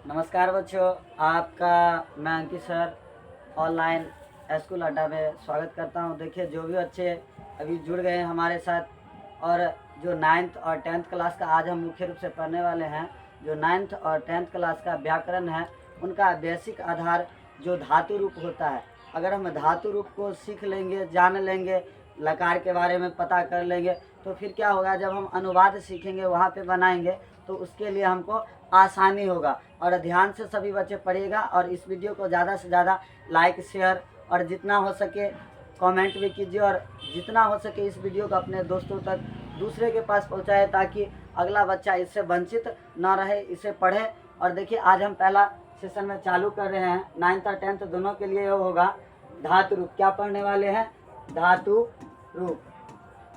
नमस्कार बच्चों, आपका मैं अंकित सर ऑनलाइन स्कूल अड्डा में स्वागत करता हूं। देखिए, जो भी बच्चे अभी जुड़ गए हैं हमारे साथ और जो 9th और 10th क्लास का आज हम मुख्य रूप से पढ़ने वाले हैं, जो 9th और 10th क्लास का व्याकरण है, उनका बेसिक आधार जो धातु रूप होता है। अगर हम धातु रूप को सीख लेंगे, जान लेंगे, लकार के बारे में पता कर लेंगे, तो फिर क्या होगा, जब हम अनुवाद सीखेंगे, वहाँ पे बनाएंगे, तो उसके लिए हमको आसानी होगा। और ध्यान से सभी बच्चे पढ़िएगा और इस वीडियो को ज़्यादा से ज़्यादा लाइक, शेयर और जितना हो सके कमेंट भी कीजिए, और जितना हो सके इस वीडियो को अपने दोस्तों तक, दूसरे के पास पहुंचाए, ताकि अगला बच्चा इससे वंचित ना रहे, इसे पढ़े। और देखिए, आज हम पहला सेशन में चालू कर रहे हैं। 9th और 10th दोनों के लिए ये होगा धातु रूप। क्या पढ़ने वाले हैं? धातु रूप।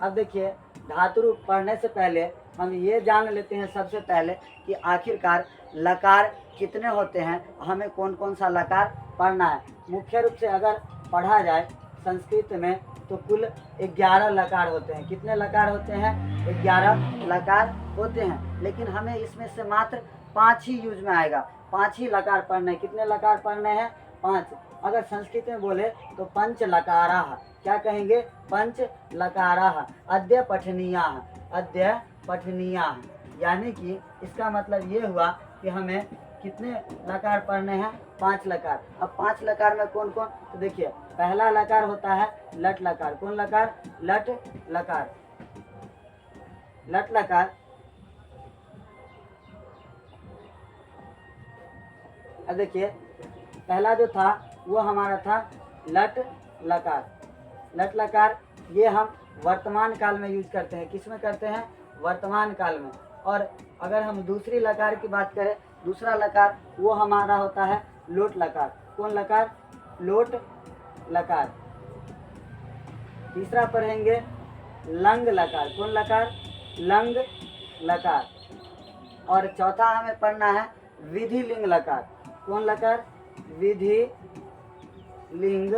अब देखिए, धातु रूप पढ़ने से पहले हम ये जान लेते हैं सबसे पहले कि आखिरकार लकार कितने होते हैं, हमें कौन कौन सा लकार पढ़ना है। मुख्य रूप से अगर पढ़ा जाए संस्कृत में तो कुल 11 लकार होते हैं। कितने लकार होते हैं? 11 लकार होते हैं, लेकिन हमें इसमें से मात्र 5 ही यूज में आएगा। 5 ही लकार पढ़ने। कितने लकार पढ़ने हैं? 5। अगर संस्कृत में बोले तो पंच लकाराः। क्या कहेंगे? पंच लकाराः। अद्य पठनीयाः। अद्य पठनीयाः, यानी कि इसका मतलब ये हुआ कि हमें कितने लकार पढ़ने हैं? 5 लकार। अब 5 लकार में कौन कौन? तो देखिए, पहला लकार होता है लट लकार। कौन लकार? लट लकार। लट लकार। अब देखिए, पहला जो था वो हमारा था लट लकार। लट लकार ये हम वर्तमान काल में यूज करते हैं। किस में करते हैं? वर्तमान काल में। और अगर हम दूसरी लकार की बात करें, दूसरा लकार वो हमारा होता है लोट लकार। कौन लकार? लोट लकार। तीसरा पढ़ेंगे लंग लकार। कौन लकार? लंग लकार। और चौथा हमें पढ़ना है विधि लिंग लकार। कौन लकार? विधि लिंग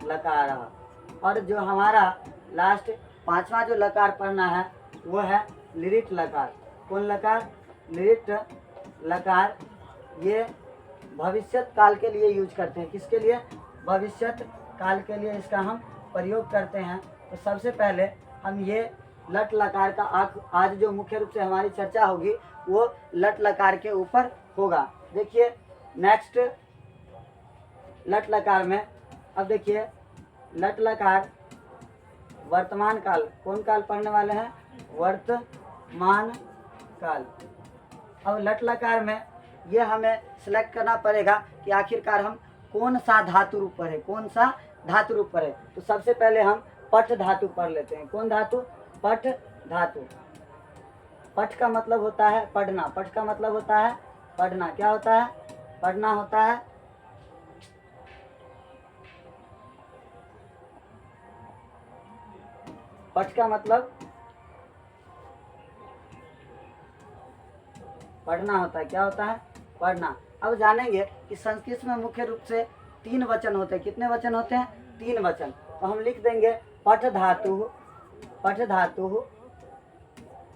लकार। और जो हमारा लास्ट 5वां जो लकार पढ़ना है वो है लिरिट लकार। कौन लकार? लिरिट लकार। ये भविष्यत काल के लिए यूज करते हैं। किसके लिए? भविष्यत काल के लिए इसका हम प्रयोग करते हैं। तो सबसे पहले हम ये लट लकार का आज जो मुख्य रूप से हमारी चर्चा होगी वो लट लकार के ऊपर होगा। देखिए, नेक्स्ट लट लकार में, अब देखिए, लट लकार वर्तमान काल। कौन काल पढ़ने वाले हैं? वर्तमान काल। अब लट लकार में ये हमें सिलेक्ट करना पड़ेगा कि आखिरकार हम कौन सा धातु रूप पढ़े, कौन सा धातु रूप पढ़े। तो सबसे पहले हम पठ धातु पढ़ लेते हैं। कौन धातु? पठ धातु। पठ का मतलब होता है पढ़ना। पठ का मतलब होता है पढ़ना। क्या होता है? पढ़ना होता है। पठ का मतलब पढ़ना होता है। क्या होता है? पढ़ना। अब जानेंगे कि संस्कृत में मुख्य रूप से 3 वचन होते हैं। कितने वचन होते हैं? 3 वचन। तो हम लिख देंगे पठ धातु, पठ धातु,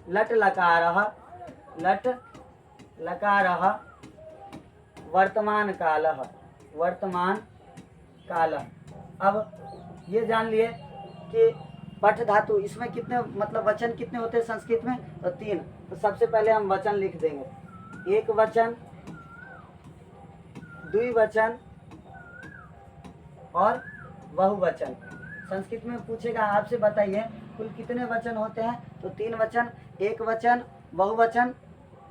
लट लकारः, लट लकारः, वर्तमान कालः, वर्तमान कालः। अब ये जान लिए कि पठ धातु इसमें कितने मतलब वचन कितने होते हैं संस्कृत में? तो 3। तो सबसे पहले हम वचन लिख देंगे। एक वचन, द्विवचन और बहुवचन। संस्कृत में पूछेगा आपसे, बताइए कुल कितने वचन होते हैं? तो 3 वचन, एक वचन, बहुवचन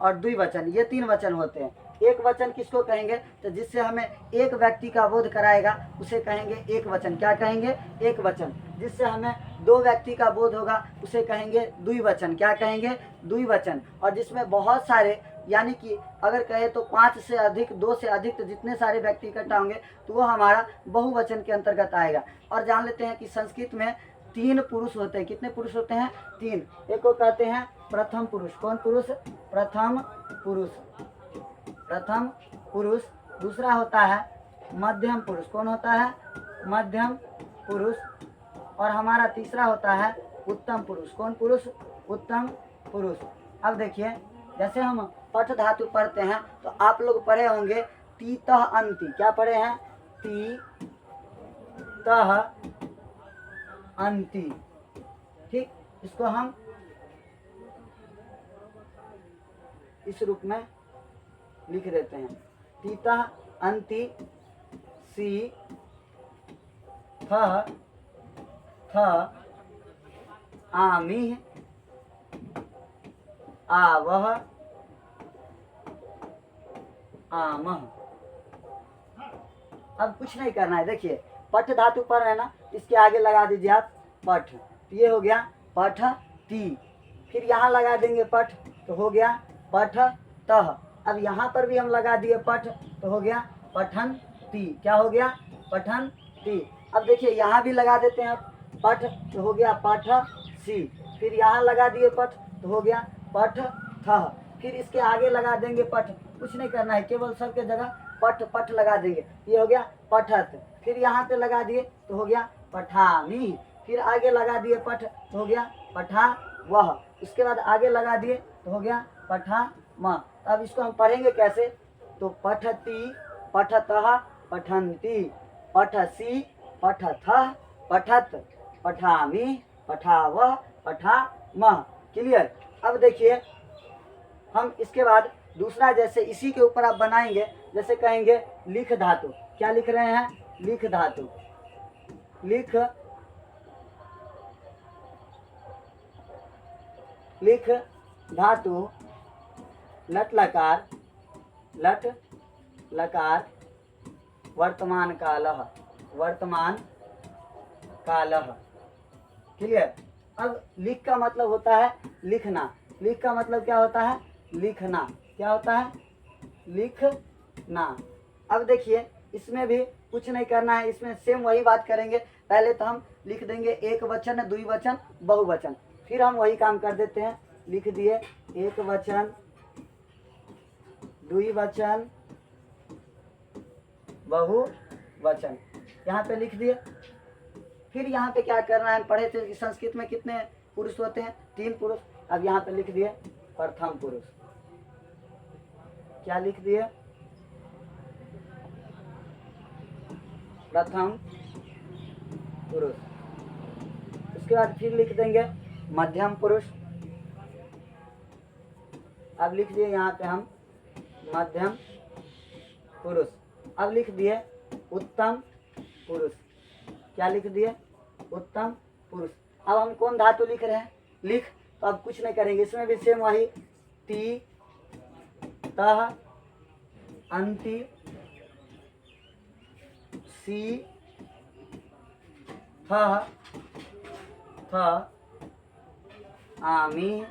और द्विवचन। ये 3 वचन होते हैं। एक वचन किसको कहेंगे? तो जिससे हमें एक व्यक्ति का बोध कराएगा उसे कहेंगे एक वचन। क्या कहेंगे? एक वचन। जिससे हमें 2 व्यक्ति का बोध होगा उसे कहेंगे द्विवचन। क्या कहेंगे? द्विवचन। और जिसमें बहुत सारे, यानी कि अगर कहे तो 5 से अधिक, 2 से अधिक, तो जितने सारे व्यक्ति इकट्ठा होंगे तो वो हमारा बहुवचन के अंतर्गत आएगा। और जान लेते हैं कि संस्कृत में 3 पुरुष होते हैं। कितने पुरुष होते हैं? 3। एक को कहते हैं प्रथम पुरुष। कौन पुरुष? प्रथम पुरुष। प्रथम पुरुष। दूसरा होता है मध्यम पुरुष। कौन होता है? मध्यम पुरुष। और हमारा तीसरा होता है उत्तम पुरुष। कौन पुरुष? उत्तम पुरुष। अब देखिए, जैसे हम पठ धातु पढ़ते हैं तो आप लोग पढ़े होंगे ती तह अंति। क्या पढ़े हैं? ती तह अंति। ठीक, इसको हम इस रूप में लिख देते हैं। ती तह अंति सी थ आमी आवह आमह। अब कुछ नहीं करना है। देखिए पठ धातु पर है ना, इसके आगे लगा दीजिए आप पठ, तो ये हो गया पठ ती। फिर यहाँ लगा देंगे पठ, तो हो गया पठ तह। अब यहाँ पर भी हम लगा दिए पठ, तो हो गया पठन ती। क्या हो गया? पठन ती। अब देखिए यहाँ भी लगा देते हैं पठ, तो हो गया पठ सी। फिर यहाँ लगा दिए पठ, तो हो गया पठ थ। फिर इसके आगे लगा देंगे पठ। कुछ नहीं करना है, केवल सबके जगह पठ पठ लगा देंगे। ये हो गया पठत। फिर यहाँ पे लगा दिए तो हो गया पठामी। फिर आगे लगा दिए पठ, तो हो गया पठा वह। उसके बाद आगे लगा दिए तो हो गया पठा म। अब इसको हम पढ़ेंगे कैसे? तो पठती पठतः पठन्ति पठसी पठथः पठत पठामी पठावह पठामह। क्लियर? अब देखिए हम इसके बाद दूसरा, जैसे इसी के ऊपर आप बनाएंगे, जैसे कहेंगे लिख धातु। क्या लिख रहे हैं? लिख धातु। लिख लिख धातु लट लकार, लट लकार वर्तमान कालः, वर्तमान कालः। क्लियर? अब लिख का मतलब होता है लिखना। लिख का मतलब क्या होता है? लिखना। क्या होता है? लिखना। अब देखिए इसमें भी कुछ नहीं करना है, इसमें सेम वही बात करेंगे। पहले तो हम लिख देंगे एक वचन, द्विवचन, बहुवचन। फिर हम वही काम कर देते हैं, लिख दिए एक वचन, द्विवचन, बहुवचन, यहाँ पे लिख दिए। फिर यहाँ पे क्या करना है? पढ़े थे कि संस्कृत में कितने पुरुष होते हैं? 3 पुरुष। अब यहाँ पे लिख दिए प्रथम पुरुष। क्या लिख दिए? प्रथम पुरुष। उसके बाद फिर लिख देंगे मध्यम पुरुष। अब लिख दिए यहाँ पे हम मध्यम पुरुष। अब लिख दिए उत्तम पुरुष। क्या लिख दिए? उत्तम पुरुष। अब हम कौन धातु लिख रहे हैं? लिख। तो अब कुछ नहीं करेंगे, इसमें भी सेम वही ती तह अंति सी थ आमी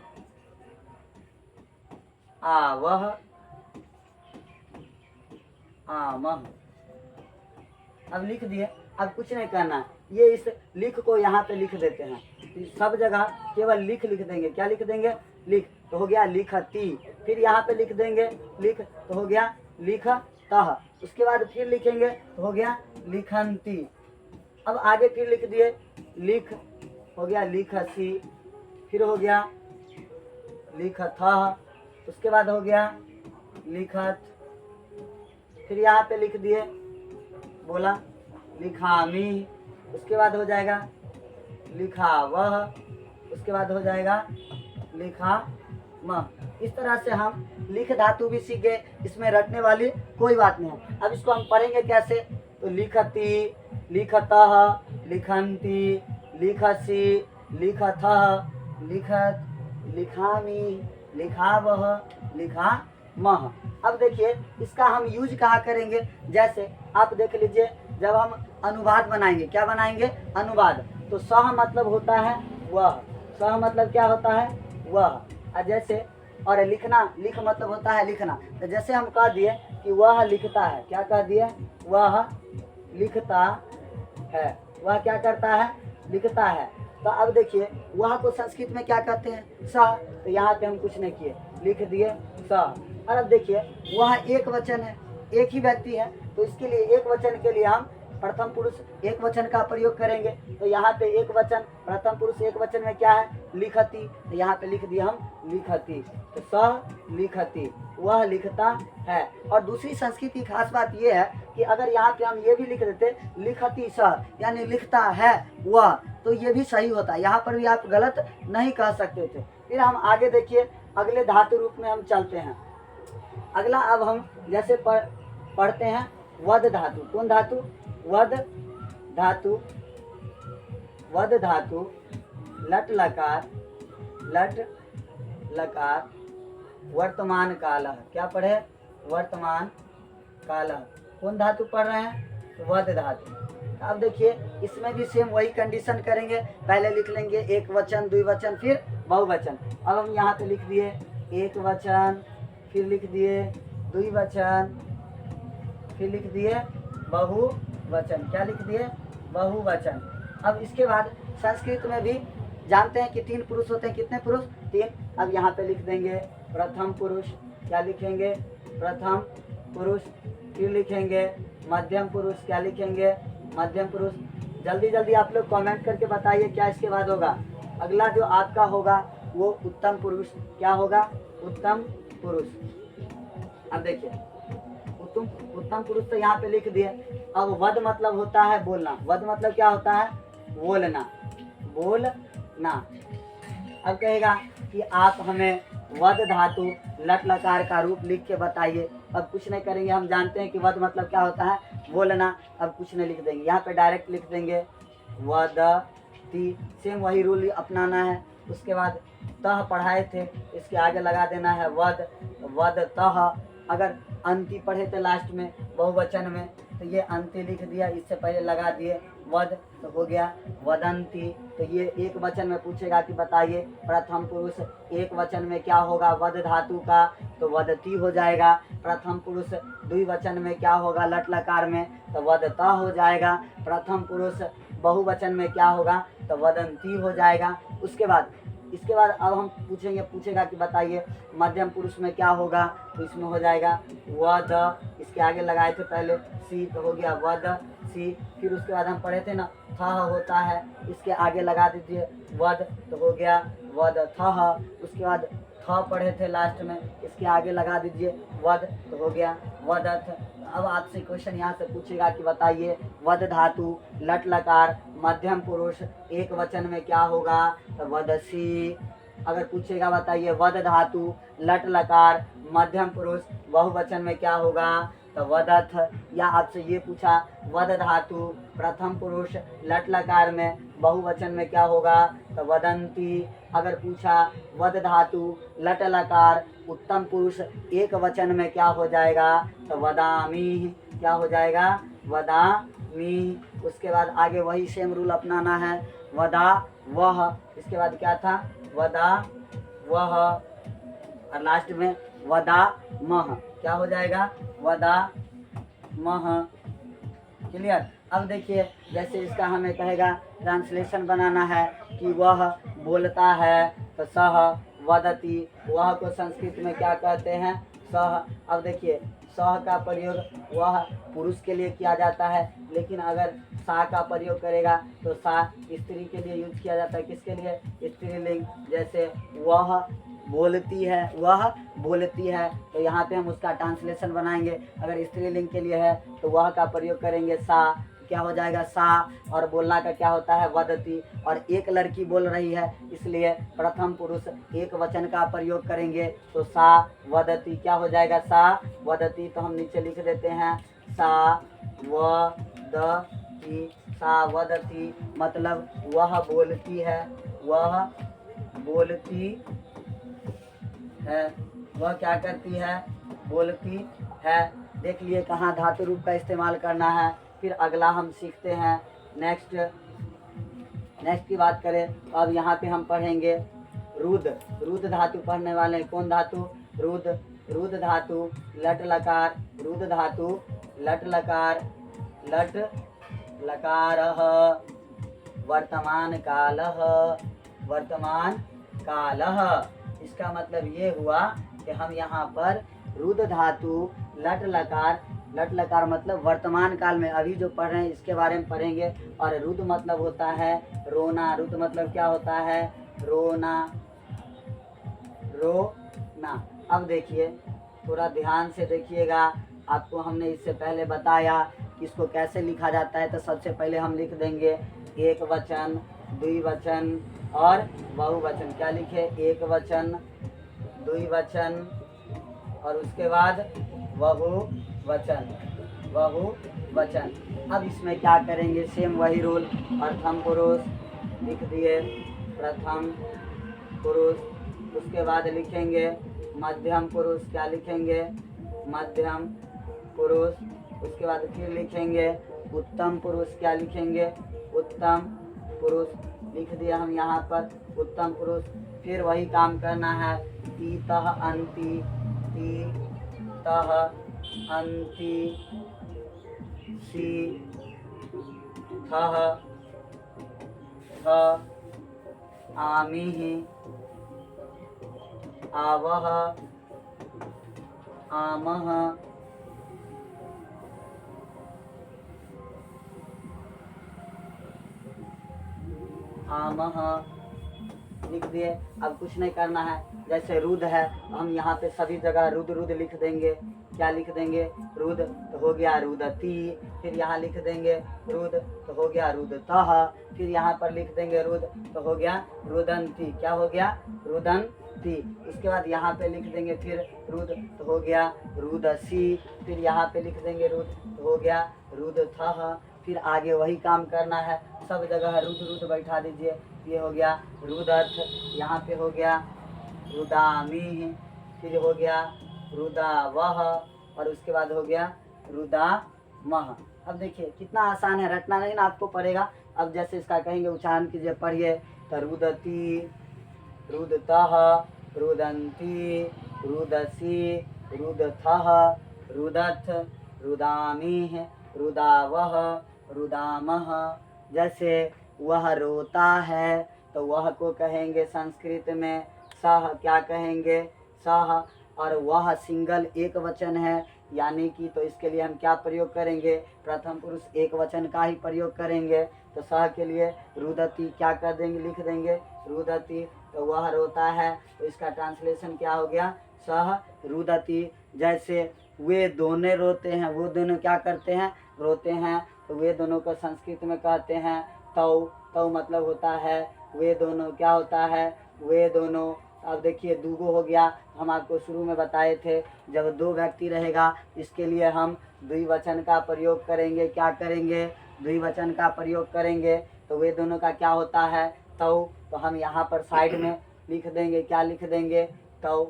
आवह आमह। अब लिख दिए। अब कुछ नहीं करना है, ये इस लिख को यहाँ पे लिख देते हैं। सब जगह केवल लिख लिख देंगे। क्या लिख देंगे? लिख। तो हो गया लिखती। फिर यहाँ पे लिख देंगे लिख, तो हो गया लिखतः। उसके बाद फिर लिखेंगे तो हो गया लिखंती। अब आगे फिर लिख दिए लिख, हो गया लिखसी। फिर हो गया लिखथः। उसके बाद हो गया लिखत। फिर यहाँ पे लिख दिए, बोला लिखामी। उसके बाद हो जाएगा लिखावह। उसके बाद हो जाएगा लिखामह। इस तरह से हम लिख धातु भी सीख गए, इसमें रटने वाली कोई बात नहीं है। अब इसको हम पढ़ेंगे कैसे? तो लिखती, लिखतः, लिखंती, लिखसी, लिखथः, लिखत, लिखामी, लिखावह, लिखामह। अब देखिए इसका हम यूज कहाँ करेंगे? जैसे आप देख लीजिए, जब हम अनुवाद बनाएंगे, क्या बनाएंगे? अनुवाद। तो सह मतलब होता है वह, सह मतलब क्या होता है? वह। जैसे और लिखना, लिख मतलब होता है लिखना। तो जैसे हम कह दिए कि वह लिखता है, क्या कह दिए? वह लिखता है। वह क्या करता है? लिखता है। तो अब देखिए वह को संस्कृत में क्या कहते हैं? सह। तो यहाँ पे हम कुछ नहीं किए, लिख दिए सह। और अब देखिए वह एक वचन है, एक ही व्यक्ति है, तो इसके लिए एक वचन के लिए हम प्रथम पुरुष एक वचन का प्रयोग करेंगे। तो यहाँ पे एक वचन, प्रथम पुरुष एक वचन में क्या है? लिखती, तो यहाँ पे लिख दिया हम लिखती, तो स लिखती, वह लिखता है। और दूसरी संस्कृत की खास बात ये है कि अगर यहाँ पे हम ये भी लिख देते लिखती स, यानी लिखता है वह, तो ये भी सही होता है, यहाँ पर भी आप गलत नहीं कह सकते थे। फिर हम आगे देखिए, अगले धातु रूप में हम चलते हैं। अगला अब हम जैसे पढ़ते हैं वद धातु। कौन धातु? वद धातु। वद धातु, लट लकार, लट लकार, वर्तमान काल। क्या पढ़े? वर्तमान काल। कौन धातु पढ़ रहे हैं? वद धातु। अब देखिए इसमें भी सेम वही कंडीशन करेंगे, पहले लिख लेंगे एक वचन, द्विवचन, फिर बहुवचन। अब हम यहाँ पे लिख दिए एक वचन, फिर लिख दिए द्विवचन, फिर लिख दिए बहुवचन। क्या लिख दिए? बहुवचन। अब इसके बाद संस्कृत में भी जानते हैं कि 3 पुरुष होते हैं। कितने पुरुष? 3। अब यहाँ पे लिख देंगे प्रथम पुरुष। क्या लिखेंगे? प्रथम पुरुष। फिर लिखेंगे मध्यम पुरुष। क्या लिखेंगे? मध्यम पुरुष। जल्दी जल्दी आप लोग कमेंट करके बताइए क्या इसके बाद होगा। अगला जो आपका होगा वो उत्तम पुरुष। क्या होगा? उत्तम पुरुष। अब देखिए उत्तम पुरुष तो यहाँ पे लिख दिए। अब वद मतलब होता है बोलना। वद मतलब क्या होता है? बोलना, बोलना। अब कहेगा कि आप हमें वद धातु लट लकार का रूप लिख के बताइए। अब कुछ नहीं करेंगे, हम जानते हैं कि वद मतलब क्या होता है? बोलना। अब कुछ नहीं लिख देंगे, यहाँ पे डायरेक्ट लिख देंगे वदती। सेम वही रूल अपनाना है। उसके बाद तह पढ़ाए थे, इसके आगे लगा देना है वद, वद तह। अगर अंति पढ़े थे लास्ट में बहुवचन में, तो ये अंति लिख दिया, इससे पहले लगा दिए वद, तो हो गया वदंती। तो ये एक वचन में पूछेगा कि बताइए प्रथम पुरुष एक वचन में क्या होगा वद धातु का, तो वदती हो जाएगा। प्रथम पुरुष द्विवचन में क्या होगा लट लकार में, तो वदता हो जाएगा। प्रथम पुरुष बहुवचन में क्या होगा, तो वदंती हो जाएगा। इसके बाद अब हम पूछेगा कि बताइए मध्यम पुरुष में क्या होगा, तो इसमें हो जाएगा वद। इसके आगे लगाए थे पहले सी, तो हो गया वद सी। फिर उसके बाद हम पढ़े थे ना थह होता है, इसके आगे लगा दीजिए वद, तो हो गया वद थह। उसके बाद थ पढ़े थे लास्ट में, इसके आगे लगा दीजिए वद, तो हो गया वदथ। अब आपसे क्वेश्चन यहाँ से पूछेगा कि बताइए वद धातु लट लकार मध्यम पुरुष एक वचन में क्या होगा, तो वदसी। अगर पूछेगा बताइए वद धातु लट लकार मध्यम पुरुष बहुवचन में क्या होगा, तो वदथ। या आपसे ये पूछा वद धातु प्रथम पुरुष लट लकार में बहुवचन में क्या होगा, तो वदंती। अगर पूछा वद धातु लट लकार उत्तम पुरुष एक वचन में क्या हो जाएगा, तो वदामी। क्या हो जाएगा? वदामी। उसके बाद आगे वही सेम रूल अपनाना है, वदा वह। इसके बाद क्या था? वदा वह। और लास्ट में वदा मह। क्या हो जाएगा? वदा मह। क्लियर? अब देखिए जैसे इसका हमें कहेगा ट्रांसलेशन बनाना है कि वह बोलता है, तो सह वदती। वह को संस्कृत में क्या कहते हैं? सह। अब देखिए सह का प्रयोग वह पुरुष के लिए किया जाता है, लेकिन अगर सा का प्रयोग करेगा तो सा स्त्री के लिए यूज किया जाता है। किसके लिए? स्त्रीलिंग। जैसे वह बोलती है, वह बोलती है, तो यहाँ पे हम उसका ट्रांसलेशन बनाएंगे। अगर स्त्रीलिंग के लिए है तो वह का प्रयोग करेंगे सा, क्या हो जाएगा? सा। और बोलना का क्या होता है? वदती। और एक लड़की बोल रही है, इसलिए प्रथम पुरुष एक वचन का प्रयोग करेंगे, तो सा वदती। क्या हो जाएगा? सा वदती। तो हम नीचे लिख देते हैं सा वदती। सा वदती मतलब वह बोलती है, वह बोलती है। वह क्या करती है? बोलती है। देख लिए कहाँ धातु रूप का इस्तेमाल करना है। फिर अगला हम सीखते हैं नेक्स्ट की बात करें तो अब यहाँ पे हम पढ़ेंगे रुद। रुद धातु पढ़ने वाले हैं। कौन धातु? रुद। रुद धातु लट लकार, रुद धातु लट लकार, लट लकारः वर्तमान कालः, वर्तमान कालः। इसका मतलब ये हुआ कि हम यहाँ पर रुद धातु लट लकार, लट लकार मतलब वर्तमान काल में अभी जो पढ़ रहे हैं इसके बारे में पढ़ेंगे। और रुद मतलब होता है रोना। रुद मतलब क्या होता है? रोना, रोना। अब देखिए, थोड़ा ध्यान से देखिएगा। आपको हमने इससे पहले बताया कि इसको कैसे लिखा जाता है। तो सबसे पहले हम लिख देंगे एक वचन, द्विवचन और बहुवचन। क्या लिखे? एक वचन, द्विवचन और उसके बाद बहुवचन, बहुवचन। अब इसमें क्या करेंगे? सेम वही रूल। प्रथम पुरुष लिख दिए, प्रथम पुरुष। उसके बाद लिखेंगे मध्यम पुरुष। क्या लिखेंगे? मध्यम पुरुष। उसके बाद फिर लिखेंगे उत्तम पुरुष। क्या लिखेंगे? उत्तम पुरुष। लिख दिया हम यहाँ पर उत्तम पुरुष। फिर वही काम करना है, तीतः अंति, तीतः अंति, सी थः थ आमिः, आवः, आमः, आमः। लिख दिए। अब कुछ नहीं करना है। जैसे रुद है, हम यहाँ पे सभी जगह रुद रुद लिख देंगे। क्या लिख देंगे? रुद, तो हो गया रुदती। फिर यहाँ लिख देंगे रुद, तो हो गया रुदतः। फिर यहाँ पर लिख देंगे रुद, तो हो गया रुदंती। क्या हो गया? रुदंती। उसके बाद यहाँ पे लिख देंगे फिर रुद, तो हो गया रुदसी। फिर यहाँ पे लिख देंगे रुद, तो हो गया रुदथः। फिर आगे वही काम करना है, सब जगह रुद रुद बैठा दीजिए। ये हो गया रुदथ। यहाँ पे हो गया रुदामी। फिर हो गया रुदावह और उसके बाद हो गया रुदामह। अब देखिए कितना आसान है, रटना नहीं ना आपको पड़ेगा। अब जैसे इसका कहेंगे, उच्चारण कीजिए, पढ़िए। तो रुदती, रुदतः, रुदंती, रुदसी, रुदथः, रुदथ, रुदामी, रुदावह, रुदामह। जैसे वह रोता है, तो वह को कहेंगे संस्कृत में सह। क्या कहेंगे? सह। और वह सिंगल एक वचन है, यानी कि तो इसके लिए हम क्या प्रयोग करेंगे? प्रथम पुरुष एक वचन का ही प्रयोग करेंगे। तो सह के लिए रुदती क्या कर देंगे? लिख देंगे रुदती। तो वह रोता है, तो इसका ट्रांसलेशन क्या हो गया? सह रुदती। जैसे वे दोनों रोते हैं, वो दोनों क्या करते हैं? रोते हैं। तो वे दोनों को संस्कृत में कहते हैं तौ। तौ मतलब होता है वे दोनों। क्या होता है? वे दोनों। अब देखिए दूगो हो गया। हम आपको शुरू में बताए थे, जब दो व्यक्ति रहेगा इसके लिए हम द्विवचन का प्रयोग करेंगे। क्या करेंगे? द्विवचन का प्रयोग करेंगे। तो वे दोनों का क्या होता है? तौ। तो हम यहाँ पर साइड में लिख देंगे। क्या लिख देंगे? तौ।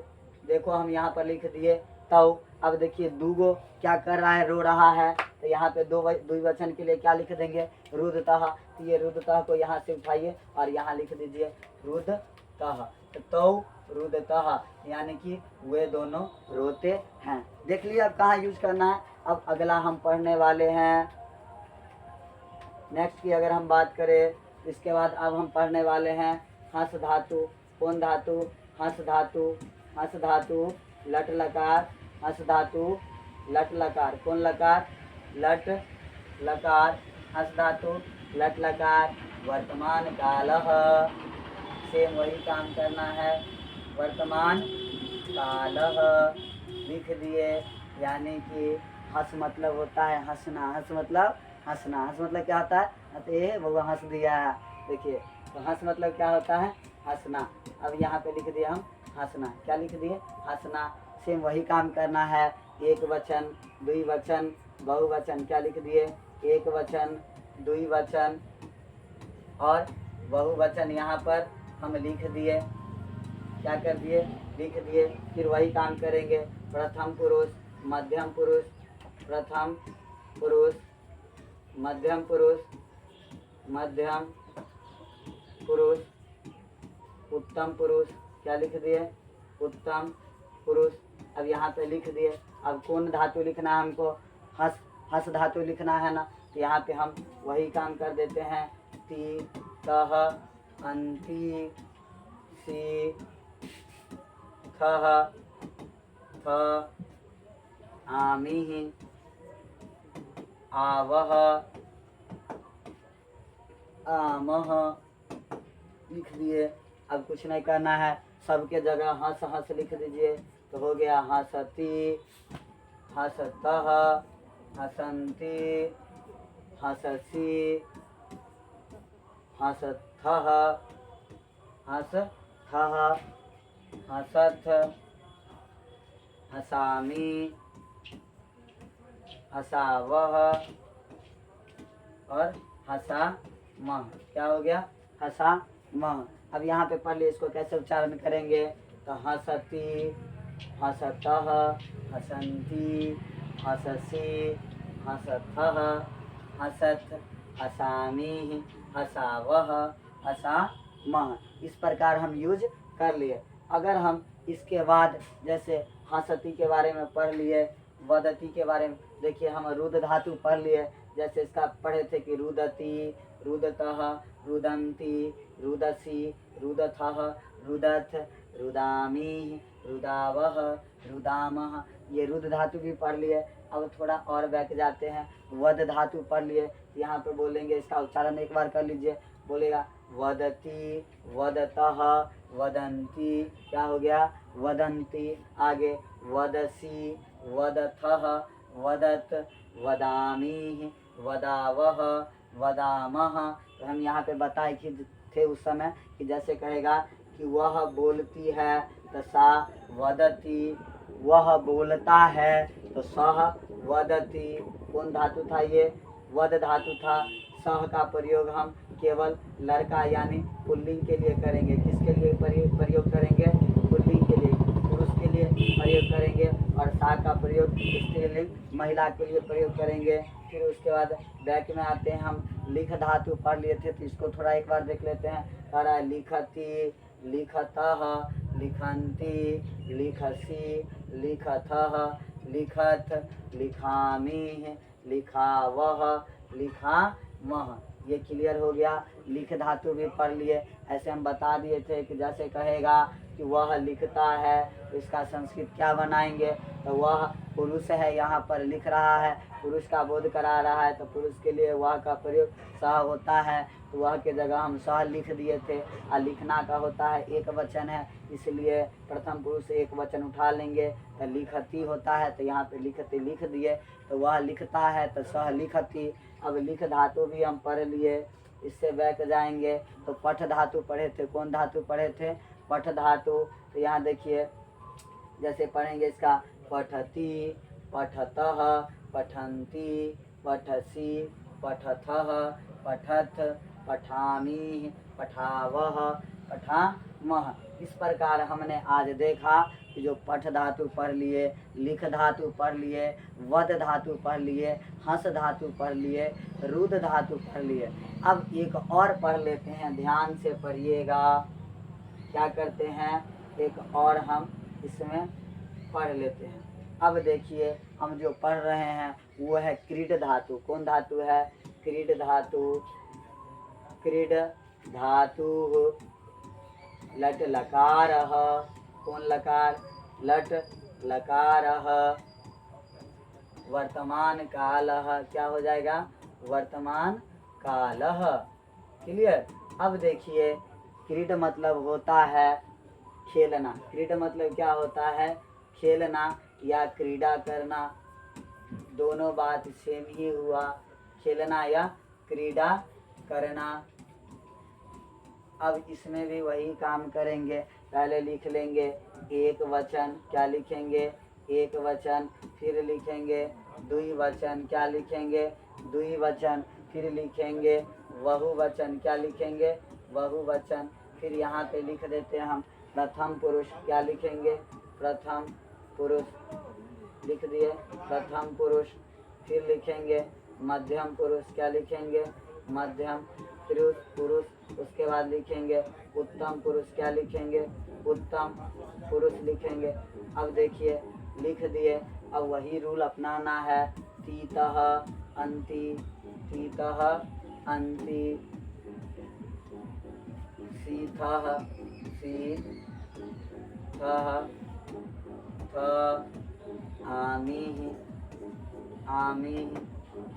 देखो हम यहाँ पर लिख दिए तौ। अब देखिए दूगो क्या कर रहा है? रो रहा है। तो यहाँ पे द्विवचन के लिए क्या लिख देंगे? रुदतः। तो ये रुदतः को यहाँ से उठाइए और यहाँ लिख दीजिए रुदतः। तो रुदतः यानी कि वे दोनों रोते हैं। देख लिया अब कहाँ यूज करना है। अब अगला हम पढ़ने वाले हैं नेक्स्ट की अगर हम बात करें, इसके बाद अब हम पढ़ने वाले हैं हंस धातु। कौन धातु? हंस धातु। हंस धातु, लट लकार, हंस धातु, लट लकार। कौन लकार? लट लकार। हंस धातु, लट लकार। वर्तमान कालः, सेम वही काम करना है। वर्तमान कालः लिख दिए। यानी कि हंस मतलब होता है हंसना। हंस मतलब हंसना। हंस मतलब क्या होता है? अरे वो हंस दिया। देखिए, तो हंस मतलब क्या होता है? हंसना। अब यहाँ पे लिख दिए हम हंसना। क्या लिख दिए? हंसना। सेम वही काम करना है। एक वचन, द्विवचन, बहुवचन। क्या लिख दिए? एक वचन, द्विवचन और बहुवचन यहाँ पर हम लिख दिए। क्या कर दिए? लिख दिए। फिर वही काम करेंगे। प्रथम पुरुष, मध्यम पुरुष, प्रथम पुरुष, मध्यम पुरुष, मध्यम पुरुष, उत्तम पुरुष। क्या लिख दिए? उत्तम पुरुष। अब यहाँ पे लिख दिए। अब कौन धातु लिखना है हमको? हंस। हंस धातु लिखना है ना। तो यहाँ पे हम वही काम कर देते हैं। ती तह अंति सी थह थ आमिहि आवह आमह लिख दिए। अब कुछ नहीं करना है, सबके जगह हंस हंस लिख दीजिए। तो हो गया हंसती, हंसतः, हसन्ति, हंससि, हंसथः, हंसथः, हंसथ, हंसामि, हंसावः और हंसामः। क्या हो गया? हंसामः। अब यहाँ पे पढ़ लिए, इसको कैसे उच्चारण करेंगे? तो हंसती, हंसतः, हसन्ति, हंससि, हंसथः, हंसथ, हंसामि, हंसावः, हंसामः। इस प्रकार हम यूज कर लिए। अगर हम इसके बाद जैसे हंसती के बारे में पढ़ लिए, वदती के बारे में, देखिए हम रुद धातु पढ़ लिए। जैसे इसका पढ़े थे कि रुदती, रुदतः, रुदन्ति, रुदसि, रुदथः, रुदथ, रुदामि, रुदावः, रुदामः। ये रुद धातु भी पढ़ लिए। अब थोड़ा और बैक जाते हैं, वद धातु पढ़ लिए। यहाँ पे बोलेंगे, इसका उच्चारण एक बार कर लीजिए। बोलेगा वदती, वदतः, वदन्ति। क्या हो गया? वदन्ति। आगे वदसि, वदथः, वदत, वदामि, वदावः, वदामः। तो हम यहाँ पे बताए कि थे उस समय कि जैसे कहेगा कि वह बोलती है तो सा वदती, वह बोलता है तो सह वदती। कौन धातु था ये? वद धातु था। सह का प्रयोग हम केवल लड़का यानी पुल्लिंग के लिए करेंगे। किसके लिए प्रयोग करेंगे? पुल्लिंग के लिए, पुरुष के लिए प्रयोग करेंगे। और सा का प्रयोग स्त्रीलिंग महिला के लिए प्रयोग करेंगे। फिर उसके बाद बैक में आते हैं, हम लिख धातु पढ़ लिए थे, तो इसको थोड़ा एक बार देख लेते हैं। कह रहा है लिखती, लिखतः, लिखन्ति, लिखसि, लिखथः, लिखथ, लिखामि, लिखावः, लिखामः। ये क्लियर हो गया। लिख धातु भी पढ़ लिए। ऐसे हम बता दिए थे कि जैसे कहेगा कि वह लिखता है तो इसका संस्कृत क्या बनाएंगे? तो वह पुरुष है, यहाँ पर लिख रहा है, पुरुष का बोध करा रहा है, तो पुरुष के लिए वह का प्रयोग सह होता है। तो वह के जगह हम सह लिख दिए थे। और लिखना का होता है एक वचन है, इसलिए प्रथम पुरुष एक वचन उठा लेंगे। तो लिखती होता है, तो यहाँ पे लिखती लिख दिए। तो वह लिखता है तो सह लिखती। अब लिख धातु भी हम पढ़ लिए। इससे बैक जाएंगे तो पठ धातु पढ़े थे। कौन धातु पढ़े थे? पठ धातु। तो यहाँ देखिए जैसे पढ़ेंगे इसका पठती, पठतः, पठन्ति, पठसि, पठथः, पठथ, पठामि, पठावः, पठामः। इस प्रकार हमने आज देखा कि जो पठ धातु पढ़ लिए, लिख धातु पढ़ लिए, वद धातु पढ़ लिए, हंस धातु पढ़ लिए, रुद धातु पढ़ लिए। अब एक और पढ़ लेते हैं, ध्यान से पढ़िएगा। क्या करते हैं? एक और हम इसमें पढ़ लेते हैं। अब देखिए हम जो पढ़ रहे हैं वो है क्रीड धातु। कौन धातु है? क्रीड धातु। क्रीड धातु लट लकारः। कौन लकार? लट लकारः। वर्तमान कालः। क्या हो जाएगा? वर्तमान कालः। क्लियर? अब देखिए क्रीड मतलब होता है खेलना। क्रीड मतलब क्या होता है? खेलना या क्रीड़ा करना, दोनों बात सेम ही हुआ। खेलना या क्रीड़ा करना। अब इसमें भी वही काम करेंगे। पहले लिख लेंगे एक वचन। क्या लिखेंगे? एक वचन। फिर लिखेंगे द्विवचन। क्या लिखेंगे? द्विवचन। फिर लिखेंगे बहुवचन। क्या लिखेंगे? बहुवचन। फिर यहाँ पे लिख देते हैं हम प्रथम पुरुष। क्या लिखेंगे? प्रथम पुरुष लिख दिए, प्रथम पुरुष। फिर लिखेंगे मध्यम पुरुष। क्या लिखेंगे? मध्यम पुरुष। उसके बाद लिखेंगे उत्तम पुरुष। क्या लिखेंगे? उत्तम पुरुष लिखेंगे। अब देखिए लिख दिए। अब वही रूल अपनाना है। तीतः अन्ति, तीतः अन्ति, सीथः सीथः, आमिः आमिः,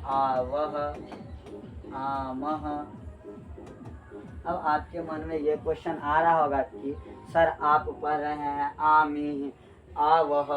आवः आमः अब आपके मन में ये क्वेश्चन आ रहा होगा कि सर आप पढ़ रहे हैं आमी, आ वह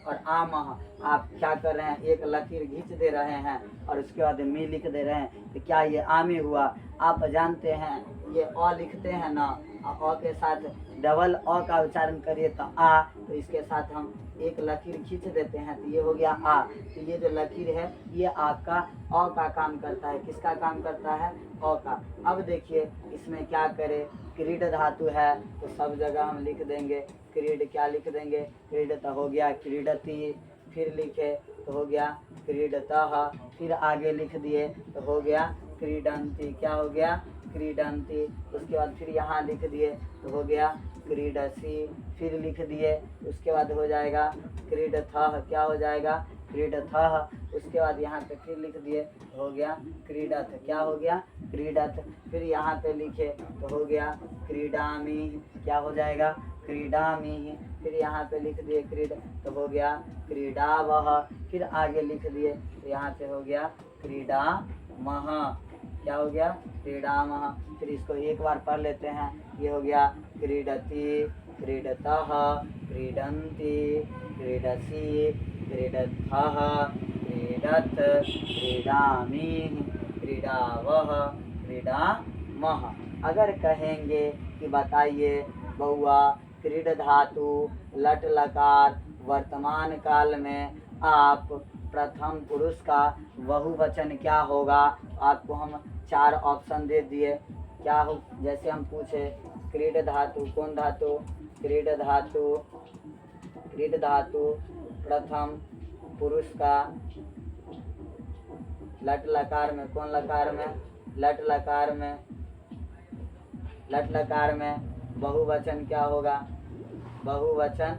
और आमह, आप क्या कर रहे हैं, एक लकीर खींच दे रहे हैं और उसके बाद मी लिख दे रहे हैं, तो क्या ये आमी हुआ? आप जानते हैं ये अ लिखते हैं ना, अ के साथ डबल अ का उच्चारण करिए तो आ, तो इसके साथ हम एक लकीर खींच देते हैं तो ये हो गया आ। तो ये जो लकीर है ये आपका अ का काम करता है। किसका काम करता है? अ का। अब देखिए इसमें क्या करें, क्रीड धातु है तो सब जगह हम लिख देंगे क्रीड। क्या लिख देंगे? क्रीड तो हो गया क्रीडती, फिर लिखे तो हो गया क्रीडतः, फिर आगे लिख दिए तो हो गया क्रीडंती। क्या हो गया? क्रीडंती। उसके बाद फिर यहाँ लिख दिए तो हो गया क्रीडसी, फिर लिख दिए उसके बाद हो जाएगा क्रीडथः। क्या हो जाएगा? क्रीडथः। उसके बाद यहाँ पे फिर लिख दिए तो हो गया क्रीडथ। क्या हो गया? क्रीडथ। फिर यहाँ पे लिखे तो हो गया क्रीडामी। क्या हो जाएगा? क्रीडामी। फिर यहाँ पे लिख दिए क्रीड तो हो गया क्रीडावह। फिर आगे लिख दिए तो यहाँ पे हो गया क्रीडामह। क्या हो गया? क्रीडामह। फिर इसको एक बार पढ़ लेते हैं, ये हो गया क्रीडति, क्रीडतः, क्रीडन्ति, क्रीडसि, क्रीडथः, क्रीडथ, क्रीडामि, क्रीडावह, क्रीडामः। अगर कहेंगे कि बताइए बउआ क्रीड धातु लट लकार वर्तमान काल में आप प्रथम पुरुष का बहुवचन क्या होगा? आपको हम 4 ऑप्शन दे दिए। क्या हो? जैसे हम पूछे क्रीड धातु, कौन धातु? क्रीड धातु, क्रीड धातु प्रथम पुरुष का लट लकार में, कौन लकार में? लट लकार में, लट लकार में बहुवचन क्या होगा? बहुवचन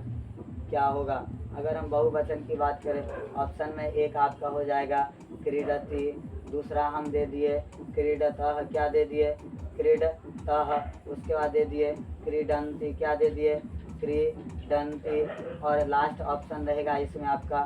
क्या होगा? अगर हम बहुवचन की बात करें, ऑप्शन में एक आपका हो जाएगा क्रीडति, दूसरा हम दे दिए क्रीडतः। क्या दे दिए? क्रीडतः। उसके बाद दे दिए क्रीडंती। क्या दे दिए? क्रीडंती। और लास्ट ऑप्शन रहेगा इसमें आपका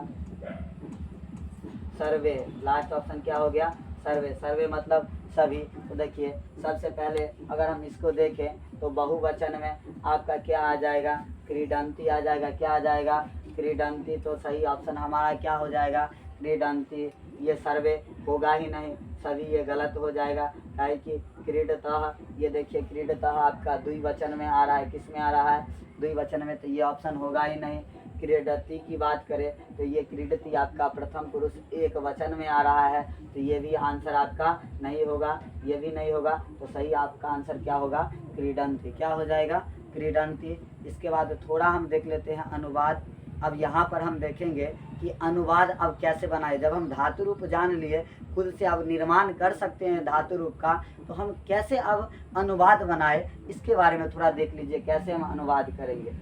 सर्वे। लास्ट ऑप्शन क्या हो गया? सर्वे। सर्वे मतलब सभी। तो देखिए सबसे पहले अगर हम इसको देखें तो बहुवचन में आपका क्या आ जाएगा? क्रीडंती आ जाएगा। क्या आ जाएगा? क्रीडंती। तो सही ऑप्शन हमारा क्या हो जाएगा? क्रीडंती। ये सर्वे होगा ही नहीं, सभी ये गलत हो जाएगा। काहे कि क्रीडतः, ये देखिए क्रीडतः आपका द्विवचन में आ रहा है। किस में आ रहा है? द्विवचन में, तो ये ऑप्शन होगा ही नहीं। क्रीडति की बात करें तो ये क्रीडति आपका प्रथम पुरुष एक वचन में आ रहा है, तो ये भी आंसर आपका नहीं होगा, ये भी नहीं होगा। तो सही आपका आंसर क्या होगा? क्रीडंती। क्या हो जाएगा? क्रीडंती। इसके बाद थोड़ा हम देख लेते हैं अनुवाद। अब यहाँ पर हम देखेंगे कि अनुवाद अब कैसे बनाए। जब हम धातु रूप जान लिए, खुद से अब निर्माण कर सकते हैं धातु रूप का, तो हम कैसे अब अनुवाद बनाए इसके बारे में थोड़ा देख लीजिए, कैसे हम अनुवाद करेंगे।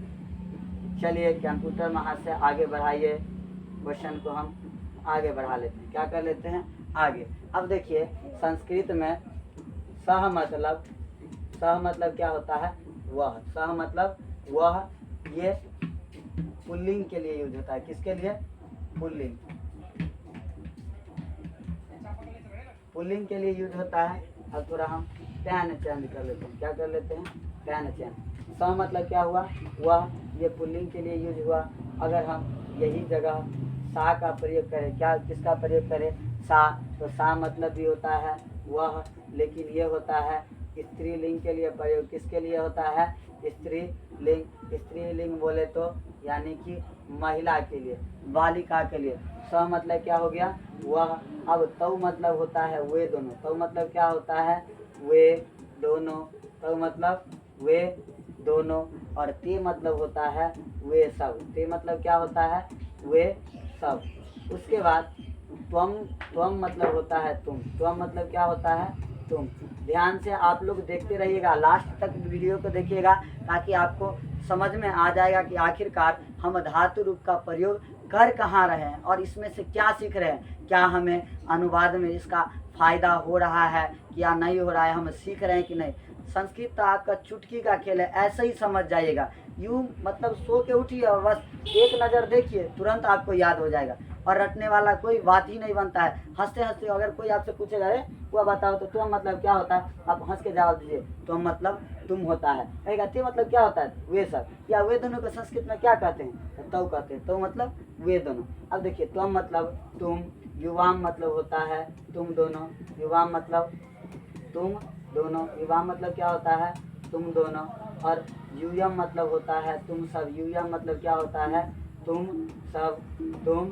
चलिए कंप्यूटर में हाथ से आगे बढ़ाइए, क्वेश्चन को हम आगे बढ़ा लेते हैं। क्या कर लेते हैं? आगे। अब देखिए संस्कृत में सह मतलब क्या होता है? वह। सह मतलब वह। ये पुल्लिंग के लिए यूज होता है। किसके लिए? पुल्लिंग। पुल्लिंग के लिए यूज होता है। अब थोड़ा हम पैन चेंज कर लेते हैं। क्या कर लेते हैं? Pan change. सह मतलब क्या हुआ? वह। ये पुल्लिंग के लिए यूज हुआ। अगर हम यही जगह सा का प्रयोग करें, क्या किसका प्रयोग करें? सा। तो सा मतलब भी होता है वह, लेकिन ये होता है स्त्रीलिंग के लिए प्रयोग। किसके लिए होता है? स्त्रीलिंग। स्त्रीलिंग बोले तो यानी कि महिला के लिए, बालिका के लिए। स मतलब क्या हो गया? वह। अब तौ मतलब होता है वे दोनों। तौ मतलब क्या होता है? वे दोनों। तौ मतलब वे दोनों। और ते मतलब होता है वे सब। ते मतलब क्या होता है? वे सब। उसके बाद त्वम मतलब होता है तुम। त्वम मतलब क्या होता है? तुम। ध्यान से आप लोग देखते रहिएगा, लास्ट तक वीडियो को देखिएगा, ताकि आपको समझ में आ जाएगा कि आखिरकार हम धातु रूप का प्रयोग कर कहाँ रहे हैं और इसमें से क्या सीख रहे हैं। क्या हमें अनुवाद में इसका फायदा हो रहा है या नहीं हो रहा है, हम सीख रहे हैं कि नहीं। संस्कृत तो आपका चुटकी का खेल है, ऐसे ही समझ जाइएगा। यूं मतलब सो के उठिए और बस एक नज़र देखिए, तुरंत आपको याद हो जाएगा। और रटने वाला कोई बात ही नहीं बनता है। हंसते हंसते अगर कोई आपसे पूछेगा अरे वह बताओ तो तुम मतलब क्या होता है, आप हंस के जवाब दीजिए तुम मतलब तुम होता है। कहेगा ते मतलब क्या होता है, वे सब, या वे दोनों को संस्कृत में क्या कहते हैं, तो कहते हैं, तो मतलब वे दोनों। अब देखिए तुम मतलब तुम, युवाम मतलब होता है तुम दोनों, युवाम मतलब तुम दोनों, युवाम मतलब क्या होता है, तुम दोनों। और यूयम मतलब होता है तुम सब, यूयम मतलब क्या होता है, तुम सब, तुम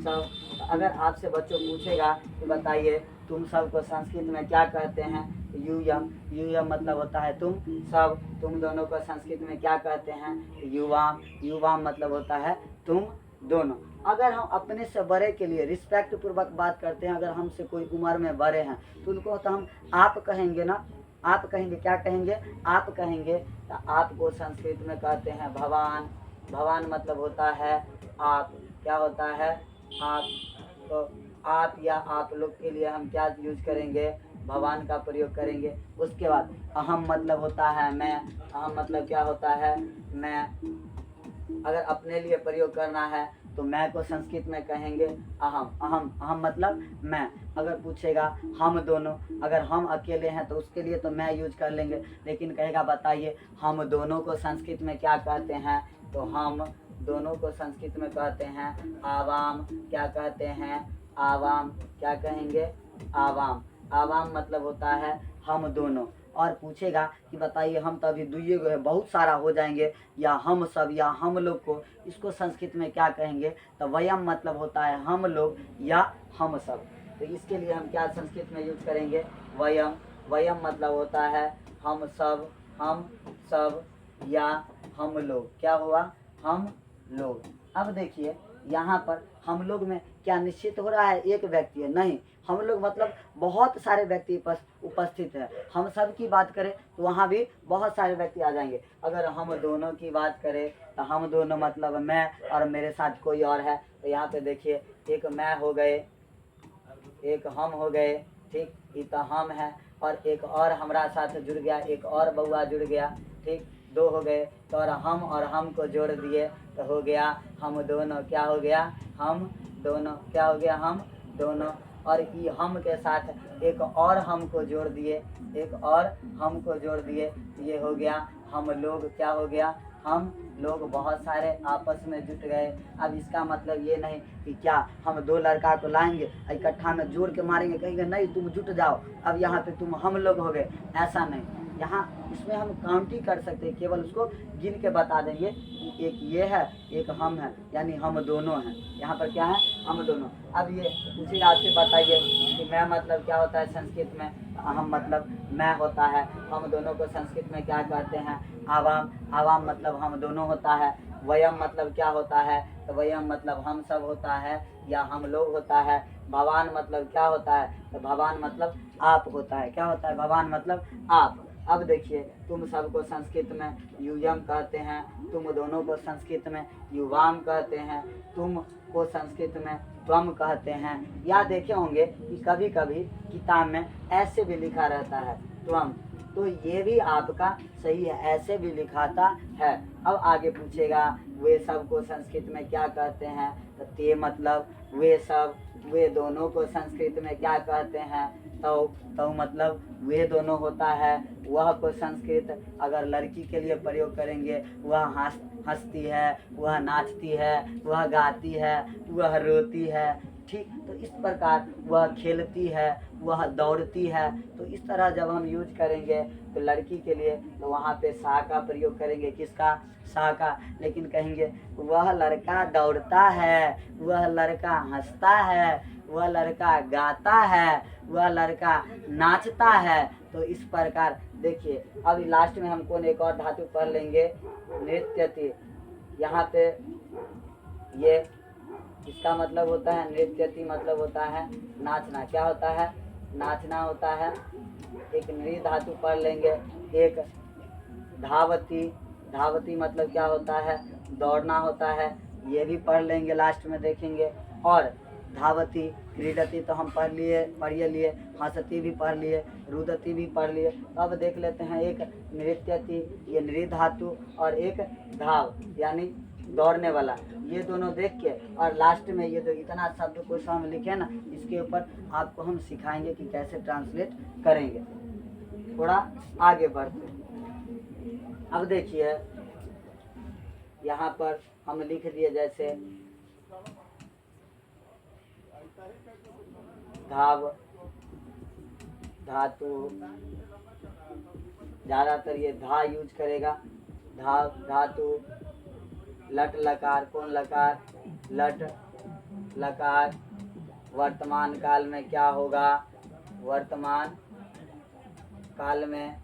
सब। अगर आपसे बच्चों पूछेगा तो बताइए तुम सब को संस्कृत में क्या कहते हैं, यूयम, यूयम मतलब होता है तुम सब, तुम दोनों को संस्कृत में क्या कहते हैं, युवाम, युवाम मतलब होता है तुम दोनों। अगर हम अपने से बड़े के लिए रिस्पेक्ट पूर्वक बात करते हैं, अगर हमसे कोई उम्र में बड़े हैं तो उनको तो हम आप कहेंगे ना, आप कहेंगे, क्या कहेंगे, आप कहेंगे। तो आपको संस्कृत में कहते हैं भगवान, भगवान मतलब होता है आप, क्या होता है आप। तो आप या आप लोग के लिए हम क्या यूज करेंगे, भगवान का प्रयोग करेंगे। उसके बाद अहम मतलब होता है मैं, अहम मतलब क्या होता है, मैं। अगर अपने लिए प्रयोग करना है तो मैं को संस्कृत में कहेंगे अहम, अहम, अहम मतलब मैं। अगर पूछेगा हम दोनों, अगर हम अकेले हैं तो उसके लिए तो मैं यूज कर लेंगे, लेकिन कहेगा बताइए हम दोनों को संस्कृत में क्या कहते हैं, तो हम दोनों को संस्कृत में कहते हैं आवाम, क्या कहते हैं, आवाम, क्या कहेंगे, आवाम। आवाम मतलब होता है हम दोनों। और पूछेगा कि बताइए हम तो अभी दुइये गो है, बहुत सारा हो जाएंगे, या हम सब या हम लोग को, इसको संस्कृत में क्या कहेंगे, तो वयम मतलब होता है हम लोग या हम सब। तो इसके लिए हम क्या संस्कृत में यूज करेंगे, वयम। वयम मतलब होता है हम सब या हम लोग, क्या हुआ, हम लोग। अब देखिए यहाँ पर हम लोग में क्या निश्चित हो रहा है एक व्यक्ति है, नहीं, हम लोग मतलब बहुत सारे व्यक्ति उपस्थित हैं। हम सब की बात करें तो वहाँ भी बहुत सारे व्यक्ति आ जाएंगे। अगर हम दोनों की बात करें तो हम दोनों मतलब मैं और मेरे साथ कोई और है, तो यहाँ पे देखिए एक मैं हो गए, एक हम हो गए, ठीक, ये तो हम है, और एक और हमारा साथ जुड़ गया, एक और बउआ जुड़ गया, ठीक, दो हो गए। तो और हम को जोड़ दिए तो हो गया हम दोनों, क्या हो गया, हम दोनों, क्या हो गया, हम दोनों। और ये हम के साथ एक और हम को जोड़ दिए, एक और हम को जोड़ दिए, ये हो गया हम लोग, क्या हो गया, हम लोग। बहुत सारे आपस में जुट गए। अब इसका मतलब ये नहीं कि क्या हम दो लड़का को लाएंगे इकट्ठा में जोड़ के मारेंगे, कहेंगे नहीं तुम जुट जाओ, अब यहाँ पे तुम हम लोग हो गए, ऐसा नहीं। यहाँ इसमें हम काउंट ही कर सकते हैं, केवल उसको गिन के बता देंगे कि एक ये है एक हम है, यानी हम दोनों हैं। यहाँ पर क्या है, हम दोनों। अब ये उसी आपसे बताइए कि मैं मतलब क्या होता है संस्कृत में, हम मतलब मैं होता है। हम दोनों को संस्कृत में क्या कहते हैं, आवाम, आवाम मतलब हम दोनों होता है। वयम मतलब क्या होता है, तो वयम मतलब हम सब होता है या हम लोग होता है। भगवान मतलब क्या होता है, तो भगवान मतलब आप होता है, क्या होता है, भगवान मतलब आप। अब देखिए तुम सबको संस्कृत में यूयम कहते हैं, तुम दोनों को संस्कृत में युवाम कहते हैं, तुम को संस्कृत में त्वम कहते हैं। या देखे होंगे कि कभी कभी किताब में ऐसे भी लिखा रहता है त्वम, तो ये भी आपका सही है, ऐसे भी लिखाता है। अब आगे पूछेगा वे सब को संस्कृत में क्या कहते हैं, तो ते मतलब वे सब, वे दोनों को संस्कृत में क्या कहते हैं, तो मतलब वे दोनों होता है। वह को संस्कृत अगर लड़की के लिए प्रयोग करेंगे, वह हंसती है, वह नाचती है, वह गाती है, वह रोती है, ठीक। तो इस प्रकार वह खेलती है, वह दौड़ती है। तो इस तरह जब हम यूज करेंगे तो लड़की के लिए तो वहाँ पे सा का प्रयोग करेंगे, किसका, सा का। लेकिन कहेंगे वह लड़का दौड़ता है, वह लड़का हंसता है, वह लड़का गाता है, वह लड़का नाचता है। तो इस प्रकार देखिए अभी लास्ट में हमको एक और धातु पढ़ लेंगे, नृत्यति। यहाँ पे ये इसका मतलब होता है नृत्यति, मतलब होता है नाचना, क्या होता है, नाचना होता है। एक नृ धातु पढ़ लेंगे, एक धावती, धावती मतलब क्या होता है, दौड़ना होता है, ये भी पढ़ लेंगे, लास्ट में देखेंगे। और धावती, क्रीडती तो हम पढ़िए लिए, हंसती भी पढ़ लिए, रुदती भी पढ़ लिए। अब देख लेते हैं एक नृत्यति, ये नृ धातु, और एक धाव यानी दौड़ने वाला, ये दोनों देख के और लास्ट में ये जो इतना शब्द को हम लिखे ना, इसके ऊपर आपको हम सिखाएंगे कि कैसे ट्रांसलेट करेंगे। थोड़ा आगे बढ़ते हैं। अब देखिए यहाँ पर हम लिख दिए जैसे धाव धातु, ज़्यादातर ये धा यूज करेगा, धाव धातु, लट लकार, कौन लकार, लट लकार, वर्तमान काल में क्या होगा, वर्तमान काल में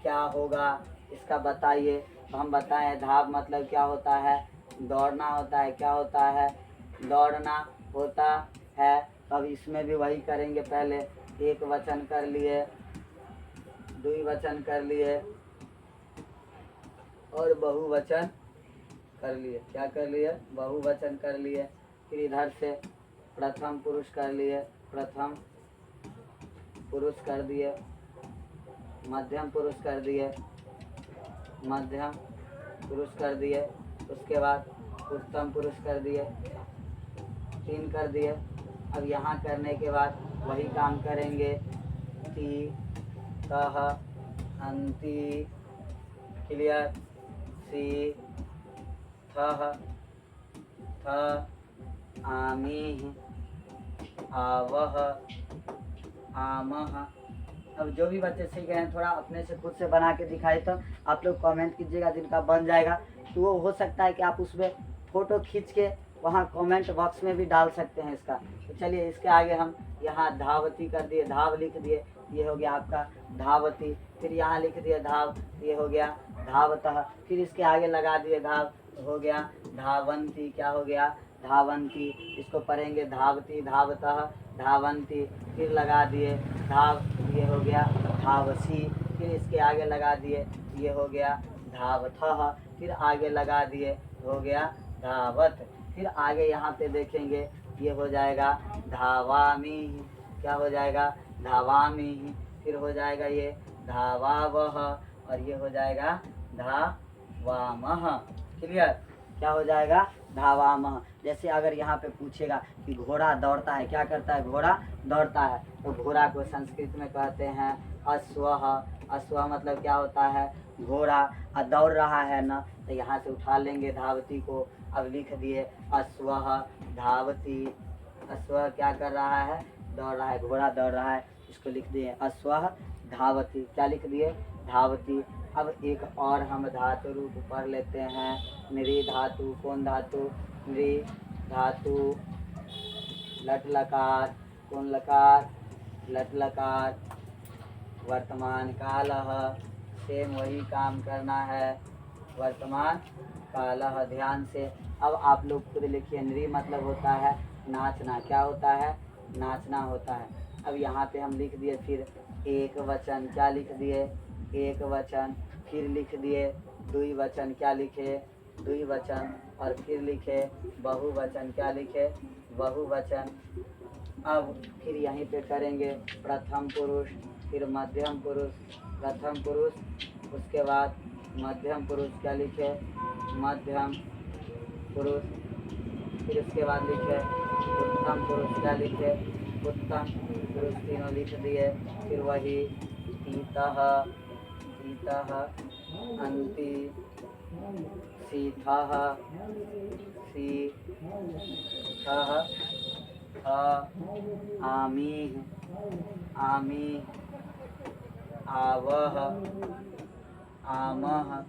क्या होगा इसका बताइए। तो हम बताएं धाव मतलब क्या होता है, दौड़ना होता है। क्या होता है, दौड़ना होता है। अब इसमें भी वही करेंगे, पहले एक वचन कर लिए, द्विवचन कर लिए और बहुवचन कर लिए। क्या कर लिए, बहुवचन कर लिए। फिर इधर से प्रथम पुरुष कर लिए, प्रथम पुरुष कर दिए, मध्यम पुरुष कर दिए, मध्यम पुरुष कर दिए। उसके बाद उत्तम पुरुष कर दिए, 3 कर दिए। अब यहाँ करने के बाद वही काम करेंगे, ती, तह, अंति, क्लियर, सी, थह, थ, आमीह, आवह, आमह। अब जो भी बच्चे सीख गए हैं थोड़ा अपने से खुद से बना के दिखाए तो आप लोग कमेंट कीजिएगा, जिनका बन जाएगा तो वो हो सकता है कि आप उसमें फ़ोटो खींच के वहाँ कमेंट बॉक्स में भी डाल सकते हैं इसका। तो चलिए इसके आगे हम यहाँ धावती कर दिए, धाव लिख दिए, ये हो गया आपका धावती। फिर यहाँ लिख दिए धाव, ये हो गया धावतः। फिर इसके आगे लगा दिए धाव, हो गया धावंती। क्या हो गया, धावंती। इसको पढ़ेंगे धावती, धावतः, धावंती। फिर लगा दिए धाव, ये हो गया धावसी। फिर इसके आगे लगा दिए, ये हो गया धावथः। फिर आगे लगा दिए, हो गया धावत। फिर आगे यहाँ पे देखेंगे, ये हो जाएगा धावामी। क्या हो जाएगा, धावामी। फिर हो जाएगा ये धावावह, और ये हो जाएगा धावामह। क्लियर, क्या हो जाएगा, धावामह। जैसे अगर यहाँ पे पूछेगा कि घोड़ा दौड़ता है, क्या करता है, घोड़ा दौड़ता है, तो घोड़ा को संस्कृत में कहते हैं अश्वः। अश्वः मतलब क्या होता है, घोड़ा। दौड़ रहा है ना, तो यहाँ से उठा लेंगे धावती को। अब लिख दिए अश्वः धावती। अश्वः क्या कर रहा है, दौड़ रहा है, घोड़ा दौड़ रहा है, इसको लिख दिए अश्वः धावती। क्या लिख दिए, धावती। अब एक और हम धातु रूप पढ़ लेते हैं, नृ धातु। कौन धातु, नृ धातु, लट लकार, कौन लकार, लट लकार, वर्तमान कालः। सेम वही काम करना है, वर्तमान कालः। ध्यान से अब आप लोग खुद लिखिए, नृ मतलब होता है नाचना। क्या होता है, नाचना होता है। अब यहाँ पे हम लिख दिए फिर एक वचन। क्या लिख दिए, एक वचन। फिर लिख दिए द्विवचन। क्या लिखे, द्विवचन। और फिर लिखे बहुवचन। क्या लिखे, बहुवचन। अब फिर यहीं पे करेंगे प्रथम पुरुष, फिर मध्यम पुरुष, प्रथम पुरुष, उसके बाद मध्यम पुरुष। क्या लिखे, मध्यम पुरुष। फिर उसके बाद लिखे उत्तम पुरुष। क्या लिखे, उत्तम पुरुष। तीनों लिख दिए। फिर वही इतः, इतः, अंति, सीथः, सीथः, थ, आमीः, आमीः, आवह, आमह।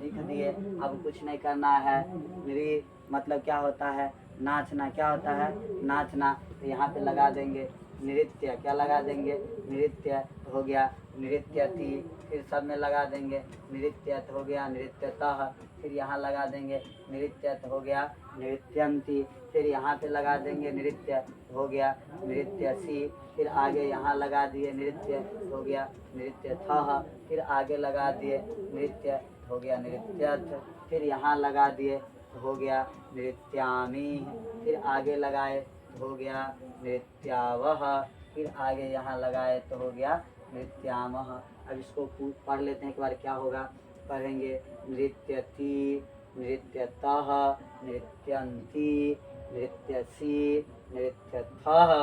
लिख दिए। अब कुछ नहीं करना है। नृ मतलब क्या होता है, नाचना। क्या होता है, नाचना। तो यहाँ पे लगा देंगे नृत्य। क्या लगा देंगे, नृत्य। हो गया नृत्यति। फिर सब में लगा देंगे नृत्यत। हो गया नृत्यतः। फिर यहाँ लगा देंगे नृत्यत। हो गया नृत्यंती। फिर यहाँ पे लगा देंगे नृत्य। हो गया नृत्यसी। फिर आगे यहाँ लगा दिए नृत्य। हो गया नृत्यथः। फिर आगे लगा दिए नृत्य। हो गया नृत्यथ। फिर यहाँ लगा दिए, हो गया नृत्यामी। फिर आगे लगाए तो हो गया नृत्यावह। फिर आगे यहाँ लगाए तो हो गया नृत्यामह। अब इसको पढ़ लेते हैं एक बार, क्या होगा पढ़ेंगे। नृत्यति, नृत्यतः, नृत्यन्ति, नृत्यसि, नृत्यथः,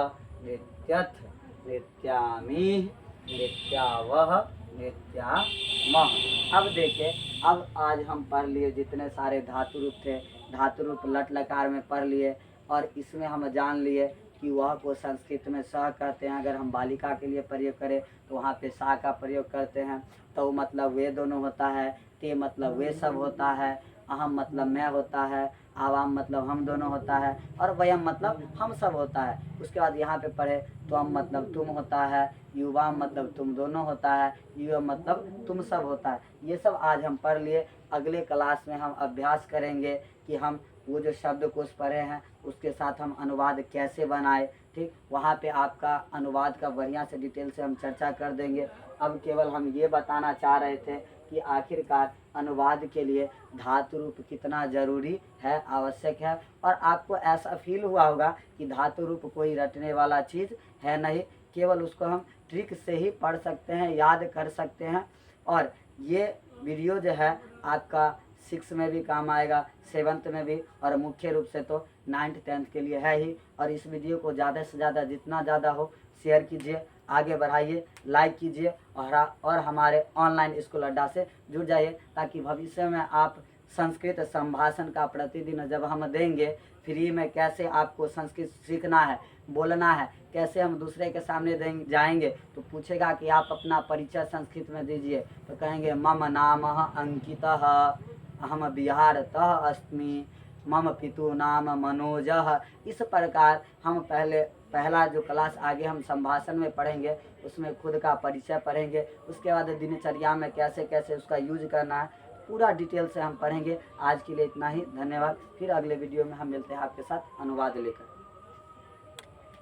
नृत्यथ, नृत्यामि, नृत्यावह, नृत्यामह। अब देखिए, अब आज हम पढ़ लिए जितने सारे धातु रूप थे, धातु रूप लट लकार में पढ़ लिए, और इसमें हम जान लिए कि वह को संस्कृत में स कहते हैं। अगर हम बालिका के लिए प्रयोग करें तो वहाँ पे सा का प्रयोग करते हैं। तो मतलब वे दोनों होता है, ते मतलब वे सब होता है, अहम मतलब मैं होता है, आवाम मतलब हम दोनों होता है, और वयम मतलब हम सब होता है। उसके बाद यहाँ पे पढ़े तो हम मतलब तुम होता है, युवा मतलब तुम दोनों होता है, युवा मतलब तुम सब होता है। ये सब आज हम पढ़ लिए। अगले क्लास में हम अभ्यास करेंगे कि हम वो जो शब्दकोश पढ़े हैं उसके साथ हम अनुवाद कैसे बनाए। ठीक, वहाँ पे आपका अनुवाद का बढ़िया से डिटेल से हम चर्चा कर देंगे। अब केवल हम ये बताना चाह रहे थे कि आखिरकार अनुवाद के लिए धातु रूप कितना ज़रूरी है, आवश्यक है। और आपको ऐसा फील हुआ होगा कि धातु रूप कोई रटने वाला चीज़ है नहीं, केवल उसको हम ट्रिक से ही पढ़ सकते हैं, याद कर सकते हैं। और ये वीडियो जो है आपका 6 में भी काम आएगा, 7th में भी, और मुख्य रूप से तो 9th 10th के लिए है ही। और इस वीडियो को ज़्यादा से ज़्यादा जितना ज़्यादा हो शेयर कीजिए, आगे बढ़ाइए, लाइक कीजिए, और हमारे ऑनलाइन स्कूल अड्डा से जुड़ जाइए, ताकि भविष्य में आप संस्कृत संभाषण का प्रतिदिन जब हम देंगे फ्री में, कैसे आपको संस्कृत सीखना है, बोलना है, कैसे हम दूसरे के सामने जाएंगे तो पूछेगा कि आप अपना परिचय संस्कृत में दीजिए, तो कहेंगे मम नाम अंकितः, अहम बिहारतः अस्मि, मम पितु नाम मनोजः। इस प्रकार हम पहला जो क्लास आगे हम संभाषण में पढ़ेंगे उसमें खुद का परिचय पढ़ेंगे, उसके बाद दिनचर्या में कैसे कैसे उसका यूज करना है, पूरा डिटेल से हम पढ़ेंगे। आज के लिए इतना ही, धन्यवाद। फिर अगले वीडियो में हम मिलते हैं आपके साथ अनुवाद लेकर।